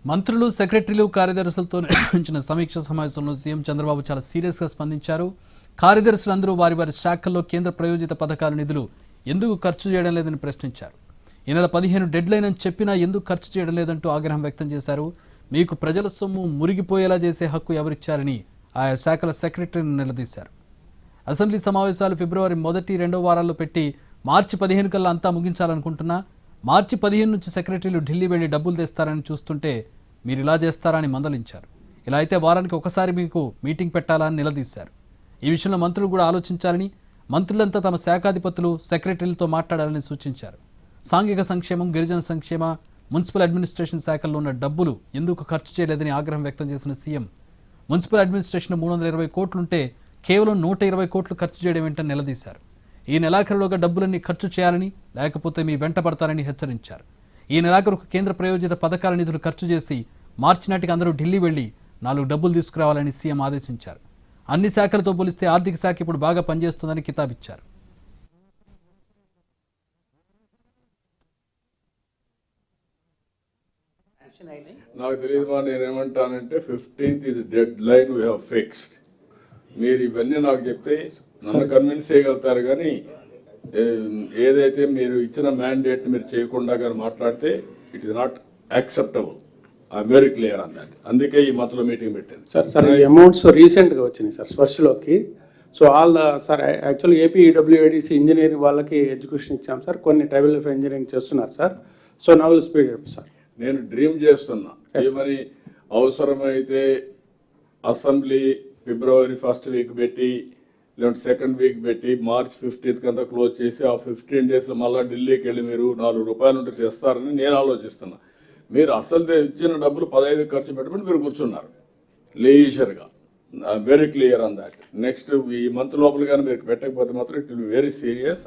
మంత్రులు, సెక్రటరీలు, కార్యదర్శులతో నిర్వహించిన సమీక్ష సమావేశంలో సీఎం చంద్రబాబు చాలా సీరియస్గా స్పందించారు. కార్యదర్శులందరూ వారి వారి శాఖల్లో కేంద్ర ప్రయోజిత పథకాల నిధులు ఎందుకు ఖర్చు చేయడం లేదని ప్రశ్నించారు. ఈ నెల 15 డెడ్ లైన్ అని చెప్పినా ఎందుకు ఖర్చు చేయడం లేదంటూ ఆగ్రహం వ్యక్తం చేశారు. మీకు ప్రజల సొమ్ము మురిగిపోయేలా చేసే హక్కు ఎవరిచ్చారని ఆయా శాఖల సెక్రటరీని నిలదీశారు. అసెంబ్లీ సమావేశాలు ఫిబ్రవరి 1, 2 వారాల్లో పెట్టి మార్చి 15 కల్లా అంతా ముగించాలనుకుంటున్నా మార్చి 15 నుంచి సెక్రటరీలు ఢిల్లీ వెళ్లి డబ్బులు తెస్తారని చూస్తుంటే మీరు ఇలా చేస్తారని మందలించారు. ఇలా అయితే వారానికి ఒకసారి మీకు మీటింగ్ పెట్టాలని నిలదీశారు. ఈ విషయంలో మంత్రులు కూడా ఆలోచించాలని, మంత్రులంతా తమ శాఖాధిపతులు, సెక్రటరీలతో మాట్లాడాలని సూచించారు. సాంఘిక సంక్షేమం, గిరిజన సంక్షేమ, మున్సిపల్ అడ్మినిస్ట్రేషన్ శాఖల్లో ఉన్న డబ్బులు ఎందుకు ఖర్చు చేయలేదని ఆగ్రహం వ్యక్తం చేసిన సీఎం మున్సిపల్ అడ్మినిస్ట్రేషన్ 320 కోట్లుంటే కేవలం 120 కోట్లు ఖర్చు చేయడం ఏంటని నిలదీశారు. ఈ నెలాఖరులోగా డబ్బులన్నీ ఖర్చు చేయాలని, లేకపోతే మీ వెంట పడతారని హెచ్చరించారు. ఈ నెలాఖరుకు కేంద్ర ప్రయోజిత పథకాల నిధులు ఖర్చు చేసి మార్చి నాటికి అందరూ ఢిల్లీ వెళ్లి 4 డబ్బులు తీసుకురావాలని సీఎం ఆదేశించారు. అన్ని శాఖలతో పోలిస్తే ఆర్థిక శాఖ ఇప్పుడు బాగా పనిచేస్తుందని కితాబిచ్చారు. నాకు తెలియదు మా, నేనేమంటానంటే 15th ఇది dead line we have fixed. మీరు ఇవన్నీ నాకు చెప్తే నన్ను కన్విన్స్ చేయగలుగుతారు, కానీ ఏదైతే మీరు ఇచ్చిన మ్యాండేట్ మీరు చేయకుండా కానీ మాట్లాడితే it is not acceptable. I'm very clear on that. అందుకే ఈ మధ్యలో మీటింగ్ పెట్టాను. సార్ ఈ అమౌంట్స్ రీసెంట్గా వచ్చినాయి సార్ స్పర్శలోకి. So sir actually AP EWADC engineering వాళ్ళకి ఎడ్యుకేషన్ ఇచ్చాం సార్, కొన్ని ట్రైబల్ వెల్ఫేర్ ఇంజనీరింగ్ చేస్తున్నారు సార్. సో నా విల్ స్పీడ్ అప్ సార్. నేను డ్రీమ్ చేస్తున్నా ఏమని, అవసరమైతే అసెంబ్లీ ఫిబ్రవరి 1st వీక్ పెట్టి, లేదంటే 2nd వీక్ పెట్టి మార్చ్ 15th కంతా క్లోజ్ చేసి ఆ 15 డేస్లో మళ్ళీ ఢిల్లీకి వెళ్ళి మీరు 4 రూపాయలు ఉంటే తెస్తారని నేను ఆలోచిస్తున్నా. మీరు అసలు ఇచ్చిన డబ్బులు 15 ఖర్చు పెట్టమని మీరు కూర్చున్నారు లీజర్గా. Very clear on that. Next ఈ మంత్ లోపల కానీ మీరు పెట్టకపోతే మాత్రం it will be very serious.